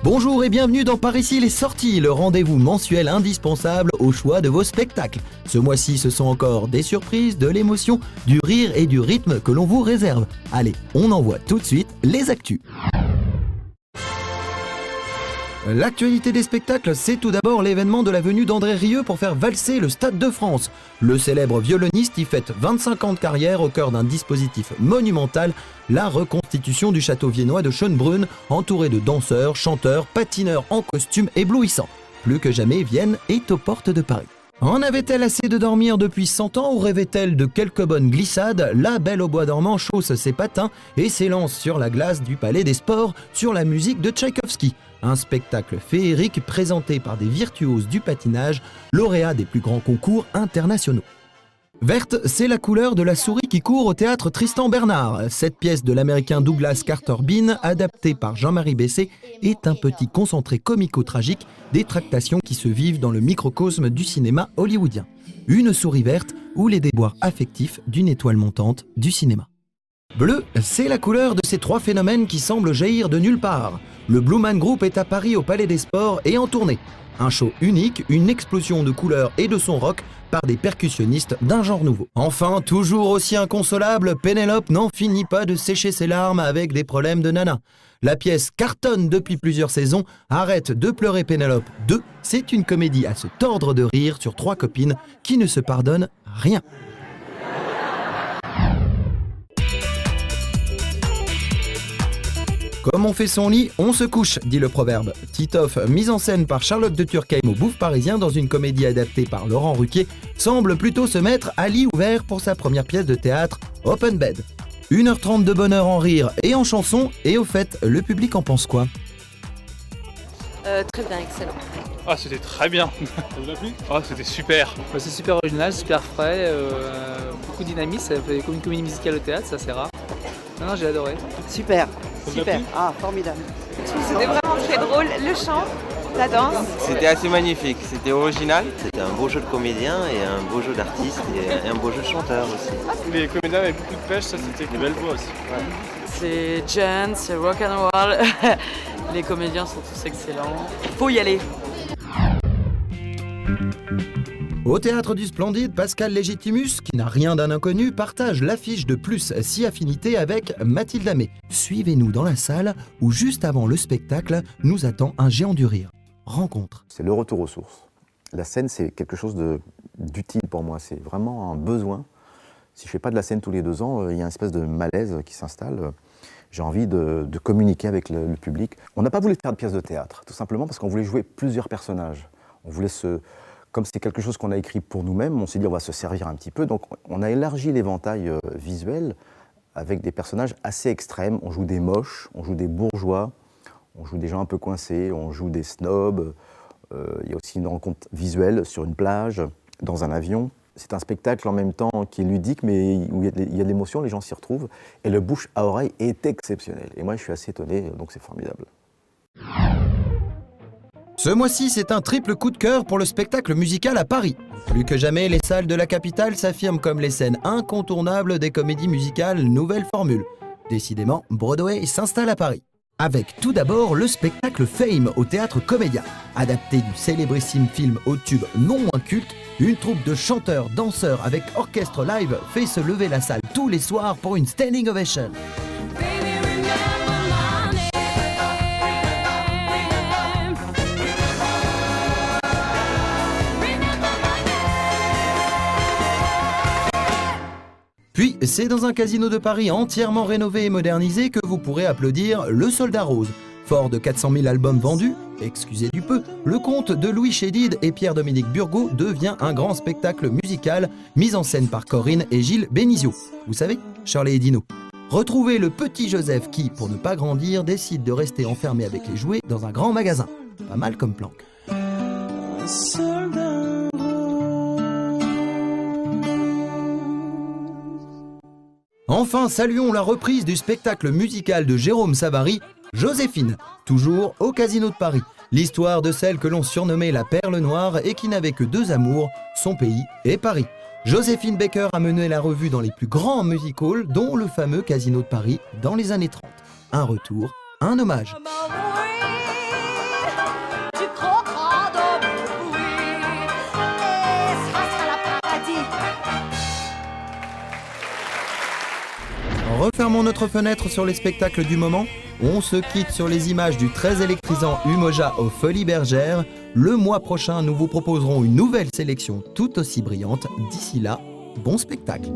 Bonjour et bienvenue dans Par ici les sorties, le rendez-vous mensuel indispensable au choix de vos spectacles. Ce mois-ci, ce sont encore des surprises, de l'émotion, du rire et du rythme que l'on vous réserve. Allez, on envoie tout de suite les actus. L'actualité des spectacles, c'est tout d'abord l'événement de la venue d'André Rieu pour faire valser le Stade de France. Le célèbre violoniste y fête 25 ans de carrière au cœur d'un dispositif monumental, la reconstitution du château viennois de Schönbrunn, entouré de danseurs, chanteurs, patineurs en costume éblouissant. Plus que jamais, Vienne est aux portes de Paris. En avait-elle assez de dormir depuis 100 ans ou rêvait-elle de quelques bonnes glissades? La Belle au bois dormant chausse ses patins et s'élance sur la glace du Palais des Sports sur la musique de Tchaïkovski. Un spectacle féerique présenté par des virtuoses du patinage, lauréats des plus grands concours internationaux. Verte, c'est la couleur de la souris qui court au théâtre Tristan Bernard. Cette pièce de l'américain Douglas Carter Beane, adaptée par Jean-Marie Bessé, est un petit concentré comico-tragique des tractations qui se vivent dans le microcosme du cinéma hollywoodien. Une souris verte ou les déboires affectifs d'une étoile montante du cinéma. Bleu, c'est la couleur de ces trois phénomènes qui semblent jaillir de nulle part. Le Blue Man Group est à Paris au Palais des Sports et en tournée. Un show unique, une explosion de couleurs et de sons rock par des percussionnistes d'un genre nouveau. Enfin, toujours aussi inconsolable, Pénélope n'en finit pas de sécher ses larmes avec des problèmes de nana. La pièce cartonne depuis plusieurs saisons. Arrête de pleurer Pénélope 2, c'est une comédie à se tordre de rire sur trois copines qui ne se pardonnent rien. Comme on fait son lit, on se couche, dit le proverbe. Titoff, mise en scène par Charlotte de Turckheim au Bouffe Parisien dans une comédie adaptée par Laurent Ruquier, semble plutôt se mettre à lit ouvert pour sa première pièce de théâtre, Open Bed. 1h30 de bonheur en rire et en chanson, et au fait, le public en pense quoi? Très bien, excellent. Ah, c'était très bien. Ça vous a plu? Ah, c'était super. C'est super original, super frais, beaucoup de dynamisme, ça fait comme une comédie musicale au théâtre, ça c'est rare. Non, j'ai adoré. Super, super, ah formidable. C'était vraiment très drôle, le chant, la danse. C'était assez magnifique, c'était original. C'était un beau jeu de comédien et un beau jeu d'artiste et un beau jeu de chanteur aussi. Les comédiens avaient beaucoup de pêche, ça c'était une belle voix aussi. Ouais. C'est Jen, c'est rock'n'roll. Les comédiens sont tous excellents. Faut y aller. Au Théâtre du Splendide, Pascal Légitimus, qui n'a rien d'un inconnu, partage l'affiche de Plus si affinité avec Mathilde Amé. Suivez-nous dans la salle où, juste avant le spectacle, nous attend un géant du rire. Rencontre. C'est le retour aux sources. La scène, c'est quelque chose d'utile pour moi. C'est vraiment un besoin. Si je ne fais pas de la scène tous les 2 ans, il y a une espèce de malaise qui s'installe. J'ai envie de communiquer avec le public. On n'a pas voulu faire de pièce de théâtre, tout simplement parce qu'on voulait jouer plusieurs personnages. On voulait Comme c'est quelque chose qu'on a écrit pour nous-mêmes, on s'est dit on va se servir un petit peu. Donc on a élargi l'éventail visuel avec des personnages assez extrêmes. On joue des moches, on joue des bourgeois, on joue des gens un peu coincés, on joue des snobs. Il y a aussi une rencontre visuelle sur une plage, dans un avion. C'est un spectacle en même temps qui est ludique, mais où il y a de l'émotion, les gens s'y retrouvent. Et le bouche à oreille est exceptionnel. Et moi, je suis assez étonné, donc c'est formidable. Ce mois-ci, c'est un triple coup de cœur pour le spectacle musical à Paris. Plus que jamais, les salles de la capitale s'affirment comme les scènes incontournables des comédies musicales nouvelle formule. Décidément, Broadway s'installe à Paris. Avec tout d'abord le spectacle Fame au Théâtre Comédia. Adapté du célébrissime film au tube non moins culte, une troupe de chanteurs, danseurs avec orchestre live fait se lever la salle tous les soirs pour une standing ovation. Puis, c'est dans un casino de Paris entièrement rénové et modernisé que vous pourrez applaudir Le Soldat Rose. Fort de 400 000 albums vendus, excusez du peu, le conte de Louis Chédid et Pierre-Dominique Burgot devient un grand spectacle musical mis en scène par Corinne et Gilles Bénizio. Vous savez, Shirley et Dino. Retrouvez le petit Joseph qui, pour ne pas grandir, décide de rester enfermé avec les jouets dans un grand magasin. Pas mal comme planque. Enfin, saluons la reprise du spectacle musical de Jérôme Savary, Joséphine, toujours au Casino de Paris. L'histoire de celle que l'on surnommait la Perle Noire et qui n'avait que 2 amours, son pays et Paris. Joséphine Baker a mené la revue dans les plus grands music halls, dont le fameux Casino de Paris dans les années 30. Un retour, un hommage. Refermons notre fenêtre sur les spectacles du moment. On se quitte sur les images du très électrisant Umoja aux Folies Bergères. Le mois prochain, nous vous proposerons une nouvelle sélection tout aussi brillante. D'ici là, bon spectacle.